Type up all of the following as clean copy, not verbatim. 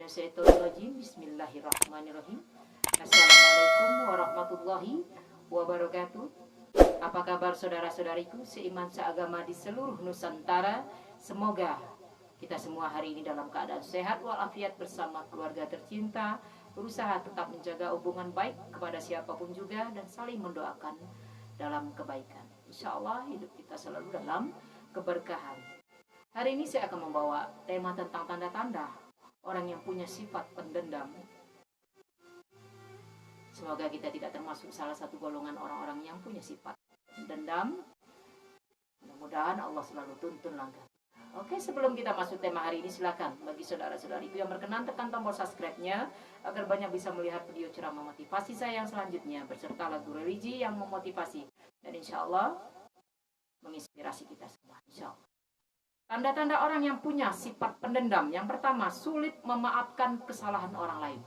minasyaitonirrajim. Bismillahirrahmanirrahim. Assalamualaikum warahmatullahi wabarakatuh. Apa kabar saudara-saudariku seiman seagama di seluruh Nusantara? Semoga kita semua hari ini dalam keadaan sehat walafiat bersama keluarga tercinta, berusaha tetap menjaga hubungan baik kepada siapapun juga dan saling mendoakan dalam kebaikan. Insya Allah hidup kita selalu dalam keberkahan. Hari ini saya akan membawa tema tentang tanda-tanda orang yang punya sifat pendendam. Semoga kita tidak termasuk salah satu golongan orang-orang yang punya sifat pendendam. Mudah-mudahan Allah selalu tuntun langkah. Oke, sebelum kita masuk tema hari ini, silakan bagi saudara-saudariku yang berkenan tekan tombol subscribe-nya agar banyak bisa melihat video ceramah motivasi saya yang selanjutnya beserta lagu religi yang memotivasi dan insya Allah menginspirasi kita semua. Insya Allah. Tanda-tanda orang yang punya sifat pendendam. Yang pertama, sulit memaafkan kesalahan orang lain.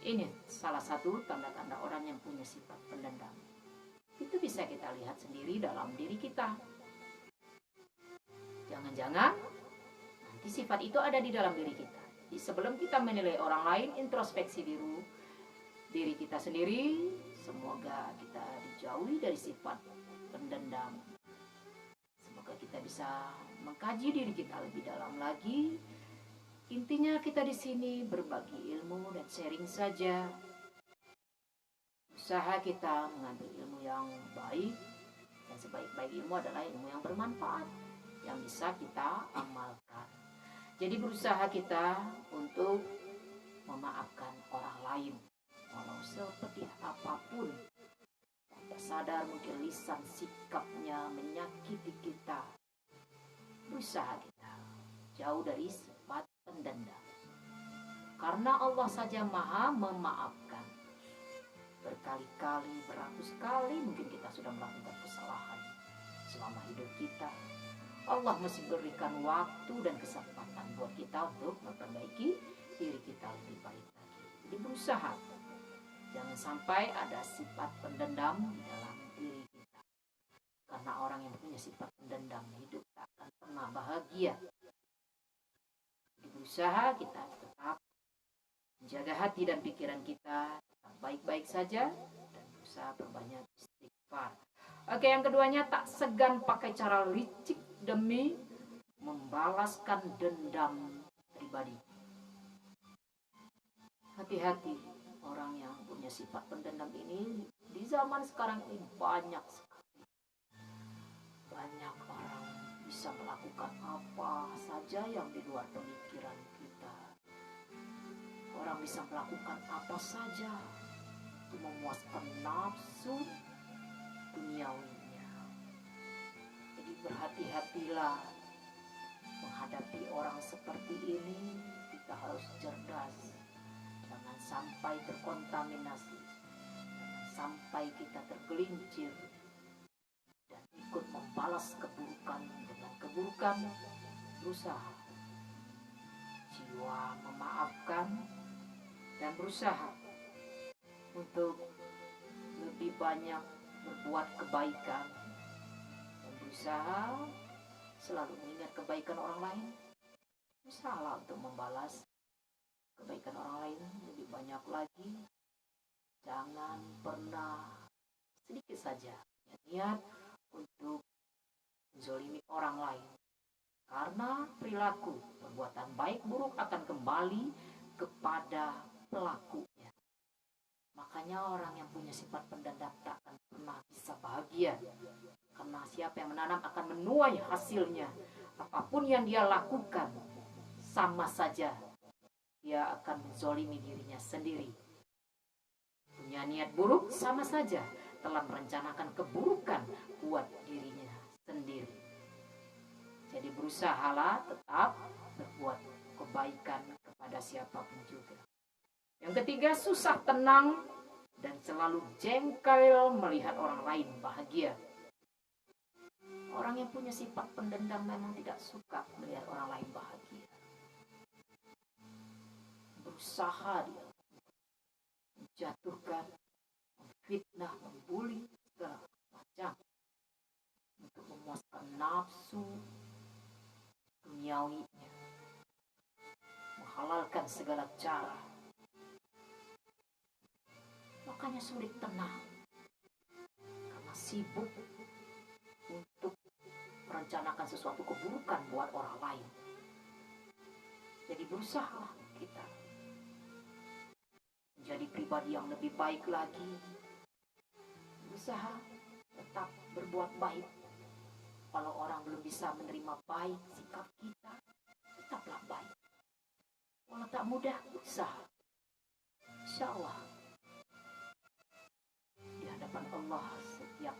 Ini salah satu tanda-tanda orang yang punya sifat pendendam. Itu bisa kita lihat sendiri dalam diri kita. Jangan-jangan nanti sifat itu ada di dalam diri kita. Jadi sebelum kita menilai orang lain, introspeksi diri kita sendiri. Semoga kita dijauhi dari sifat pendendam. Kita bisa mengkaji diri kita lebih dalam lagi. Intinya kita di sini berbagi ilmu dan sharing saja. Usaha kita mengambil ilmu yang baik dan sebaik-baik ilmu adalah ilmu yang bermanfaat yang bisa kita amalkan. Jadi berusaha kita untuk memaafkan orang lain walau seperti apapun. Sadar mungkin lisan sikapnya menyakiti kita. Berusaha kita jauh dari sifat pendendam. Karena Allah saja maha memaafkan. Berkali-kali, beratus kali mungkin kita sudah melakukan kesalahan selama hidup kita. Allah masih berikan waktu dan kesempatan buat kita untuk memperbaiki diri kita lebih baik lagi. Jadi berusaha. Jangan sampai ada sifat pendendam di dalam diri kita. Karena orang yang punya sifat pendendam hidup tak akan pernah bahagia. Jadi berusaha kita tetap menjaga hati dan pikiran kita tetap baik-baik saja dan berusaha berbanyak istighfar. Oke, yang keduanya tak segan pakai cara licik demi membalaskan dendam pribadi. Hati-hati. Orang yang punya sifat pendendam ini di zaman sekarang ini banyak sekali. Banyak orang bisa melakukan apa saja yang di luar pemikiran kita. Orang bisa melakukan apa saja untuk memuaskan nafsu duniawinya. Jadi berhati-hatilah menghadapi orang seperti ini. Kita harus cerdas. Jangan sampai terkontaminasi, jangan sampai kita tergelincir dan ikut membalas keburukan dengan keburukan. Berusaha jiwa memaafkan dan berusaha untuk lebih banyak berbuat kebaikan dan berusaha selalu mengingat kebaikan orang lain. Usahalah untuk membalas kebaikan orang lain lebih banyak lagi. Jangan pernah sedikit saja niat untuk menzalimi orang lain. Karena perilaku perbuatan baik buruk akan kembali kepada pelakunya. Makanya orang yang punya sifat pendendam tak akan pernah bisa bahagia. Karena siapa yang menanam akan menuai hasilnya. Apapun yang dia lakukan sama saja dia akan menzalimi dirinya sendiri. Punya niat buruk sama saja telah merencanakan keburukan buat dirinya sendiri. Jadi berusahalah tetap berbuat kebaikan kepada siapapun juga. Yang ketiga, susah tenang dan selalu jengkel melihat orang lain bahagia. Orang yang punya sifat pendendam memang tidak suka melihat orang lain bahagia. Berusaha dia menjatuhkan, memfitnah, membuli segala macam untuk memuaskan nafsu duniawinya, dengan segala cara. Makanya sulit tenang, karena sibuk untuk merencanakan sesuatu keburukan buat orang lain. Jadi berusaha kita menjadi pribadi yang lebih baik lagi. Berusaha tetap berbuat baik. Kalau orang belum bisa menerima baik sikap kita, tetaplah baik. Walau tak mudah, berusaha. Insya Allah, di hadapan Allah setiap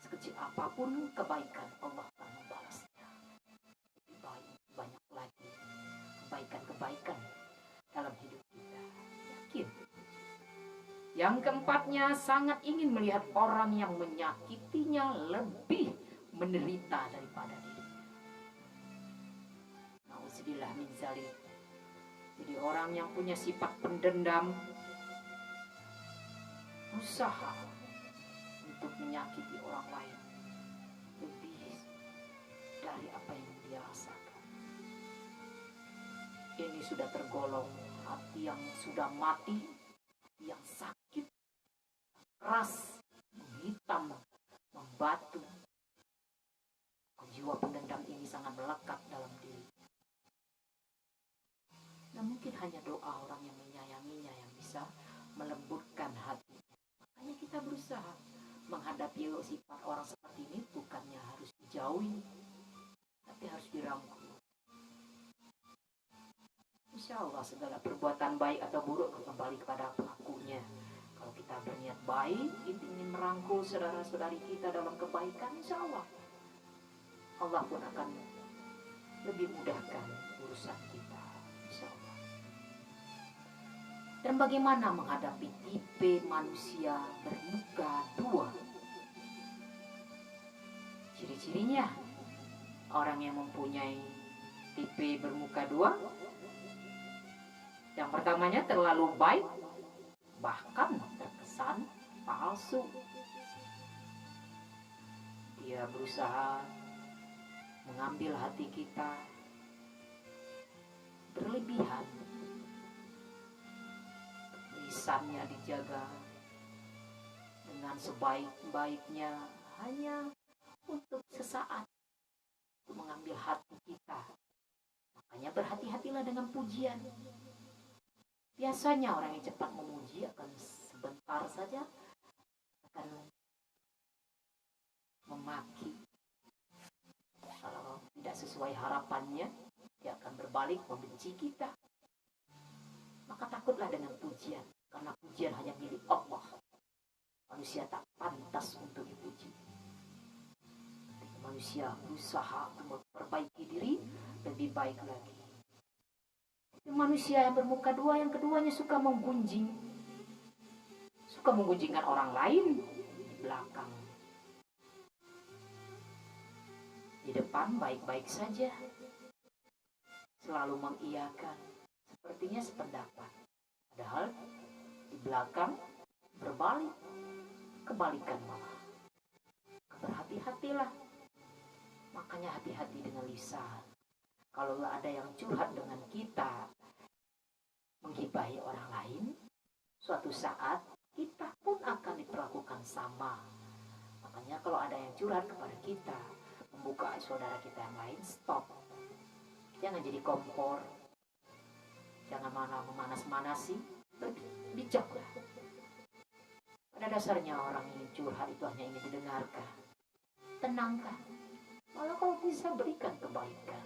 sekecil apapun kebaikan, Allah akan membalasnya. Lebih baik, banyak lagi kebaikan-kebaikan dalam hidup kita. Yakin. Yang keempatnya, sangat ingin melihat orang yang menyakitinya lebih menderita daripada dirinya. Nauzubillah min dzalik. Jadi orang yang punya sifat pendendam berusaha untuk menyakiti orang lain lebih dari apa yang dia rasakan. Ini sudah tergolong hati yang sudah mati, yang sakit, keras, menghitam, membatu. Jiwa pendendam ini sangat melekat dalam diri. Nah, mungkin hanya doa orang yang menyayanginya yang bisa melembutkan hati. Makanya kita berusaha menghadapi sifat orang seperti ini, bukannya harus dijauhi, tapi harus dirangkul. Insya Allah segala perbuatan baik atau buruk kembali kepada pelakunya. Kalau kita berniat baik, ingin merangkul saudara-saudari kita dalam kebaikan, insya Allah Allah pun akan lebih mudahkan urusan kita, insya Allah. Dan bagaimana menghadapi tipe manusia bermuka dua? Ciri-cirinya, orang yang mempunyai tipe bermuka dua, yang pertamanya terlalu baik, bahkan terkesan palsu. Dia berusaha mengambil hati kita berlebihan. Lisannya dijaga dengan sebaik-baiknya hanya untuk sesaat, untuk mengambil hati kita. Makanya berhati-hatilah dengan pujian. Biasanya orang yang cepat memuji akan sebentar saja akan memaki. Kalau tidak sesuai harapannya, dia akan berbalik membenci kita. Maka takutlah dengan pujian, karena pujian hanya milik Allah. Manusia tak pantas untuk dipuji. Manusia berusaha untuk memperbaiki diri lebih baik lagi. Manusia yang bermuka dua, yang keduanya suka menggunjing. Suka menggunjingkan orang lain di belakang. Di depan baik-baik saja, selalu mengiyakan, sepertinya sependapat. Padahal di belakang berbalik, kebalikan malah. Berhati-hatilah. Makanya hati-hati dengan lisan. Kalau ada yang curhat dengan kita, menggibahi orang lain, suatu saat kita pun akan diperlakukan sama. Makanya kalau ada yang curhat kepada kita, membuka saudara kita yang lain, stop. Jangan jadi kompor. Jangan malah memanas-manasi. Bijaklah. Pada dasarnya orang yang curhat itu hanya ingin didengarkan. Tenangkan. Malah kalau bisa berikan kebaikan.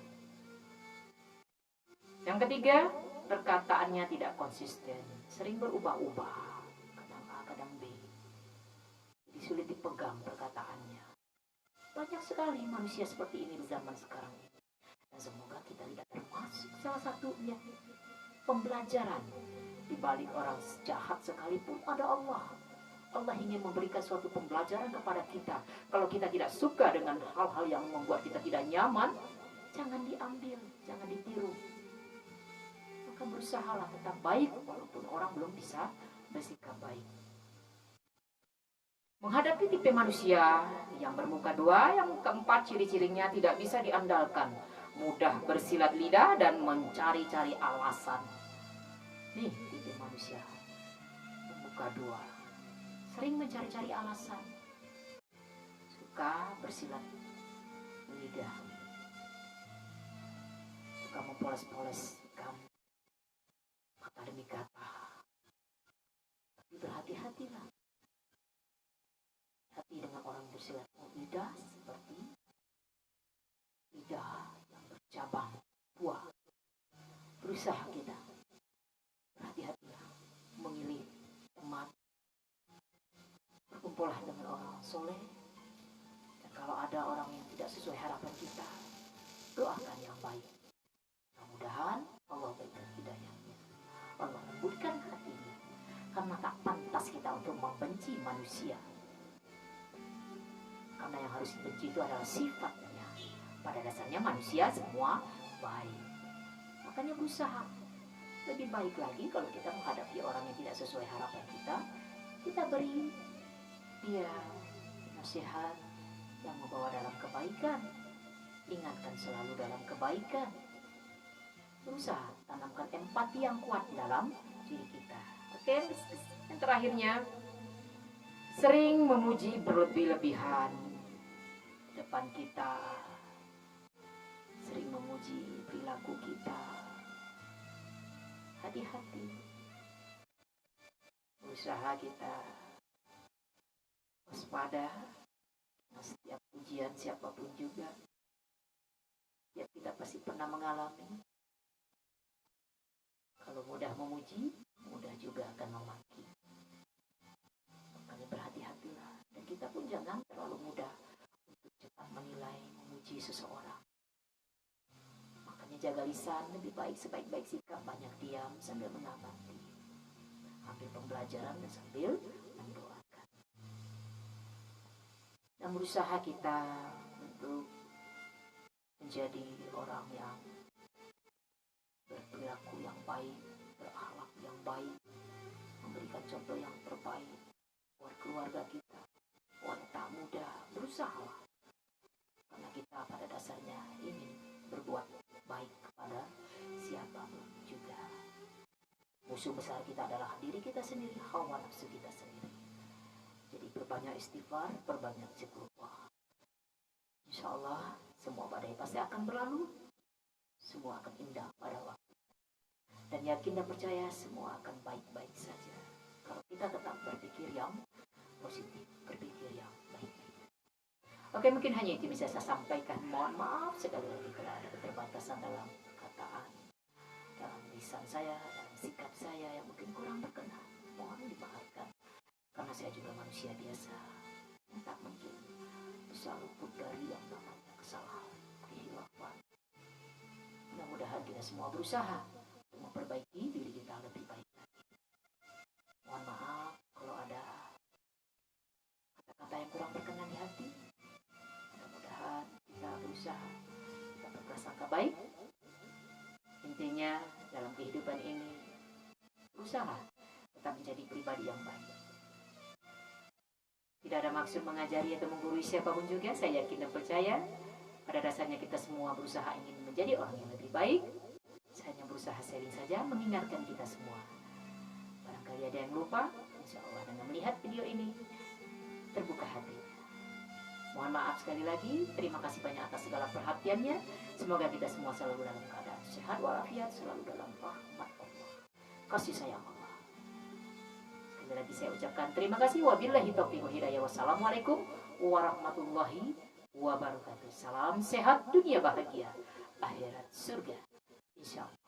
Yang ketiga, perkataannya tidak konsisten. Sering berubah-ubah. Kadang A, kadang B. Jadi sulit dipegang perkataannya. Banyak sekali manusia seperti ini di zaman sekarang ini. Dan semoga kita tidak termasuk salah satunya. Pembelajaran. Di balik orang jahat sekalipun ada Allah. Allah ingin memberikan suatu pembelajaran kepada kita. Kalau kita tidak suka dengan hal-hal yang membuat kita tidak nyaman, jangan diambil, jangan ditiru. Maka berusahalah tetap baik walaupun orang belum bisa bersikap baik. Menghadapi tipe manusia yang bermuka dua, yang keempat ciri-cirinya tidak bisa diandalkan. mudah bersilat lidah dan mencari-cari alasan. Nih, tipe manusia membuka dua, sering mencari-cari alasan, suka bersilat lidah, suka mempoles-poles kata demi kata. Tapi berhati-hatilah, hati dengan orang bersilat lidah seperti lidah yang bercabang buah. Berusaha kita berhati-hatilah memilih teman, berkumpullah dengan orang soleh, dan kalau ada orang yang tidak sesuai harapan kita, doakan yang baik. Mudah-mudahan Allah berikan hidayahnya, Allah lembutkan hatinya, karena tak pantas kita untuk membenci manusia. Karena yang harus dibenci itu adalah sifatnya. Pada dasarnya manusia semua baik. Makanya berusaha lebih baik lagi kalau kita menghadapi orang yang tidak sesuai harapan kita beri dia nasihat yang membawa dalam kebaikan. Ingatkan selalu dalam kebaikan. Berusaha tanamkan empati yang kuat dalam diri kita. Oke, yang terakhirnya, sering memuji berlebih-lebihan depan kita, sering memuji perilaku kita. Hati-hati. Berusaha kita waspada setiap pujian siapapun juga. Ya, kita pasti pernah mengalami. Kalau mudah memuji, mudah juga akan memaki. Makanya berhati-hatilah. Dan kita pun jangan terlalu mudah untuk cepat menilai, memuji seseorang. Makanya jaga lisan, lebih baik sebaik-baik sikap, banyak diam sambil mengamati. Ambil pembelajaran dan sambil mendoakan. Dan berusaha kita untuk menjadi orang yang berperilaku yang baik, berakhlak yang baik, memberikan contoh yang terbaik buat keluarga kita, wanita muda. Berusaha, karena kita pada dasarnya ingin berbuat baik kepada siapapun juga. Musuh besar kita adalah diri kita sendiri, hawa nafsu kita sendiri. Jadi perbanyak istighfar, perbanyak istighfar. Insya Allah semua badai pasti akan berlalu, semua akan indah pada waktu. Dan yakin dan percaya semua akan baik-baik saja kalau kita tetap berpikir yang positif, berpikir yang baik-baik. Oke, mungkin hanya itu bisa saya sampaikan. Mohon maaf sekali lagi kalau ada keterbatasan dalam perkataan, dalam lisan saya, dalam sikap saya yang mungkin kurang berkenan. Mohon dimaafkan, karena saya juga manusia biasa yang tak mungkin bisa luput dari yang namanya kesalahan, kehilafan. Mudah-mudahan kita semua berusaha untuk memperbaiki diri kita lebih baik lagi. Mohon maaf kalau ada kata-kata yang kurang berkenan di hati. Mudah-mudahan kita berusaha, kita berprasangka baik. Intinya dalam kehidupan ini, berusaha tetap menjadi pribadi yang baik. Tidak ada maksud mengajari atau menggurui siapapun juga. Saya yakin dan percaya pada dasarnya kita semua berusaha ingin menjadi orang yang lebih baik. Saya hanya berusaha sharing saja, mengingatkan kita semua. Barangkali ada yang lupa, insya Allah dengan melihat video ini terbuka hati. Mohon maaf sekali lagi. Terima kasih banyak atas segala perhatiannya. Semoga kita semua selalu dalam keadaan sehat walafiat, selalu dalam rahmat Allah, kasih sayang Allah. Sekali lagi saya ucapkan terima kasih. Wabillahi taufiq wal hidayah. Wassalamualaikum warahmatullahi wabarakatuh. Salam sehat, dunia bahagia, akhirat surga, insyaallah.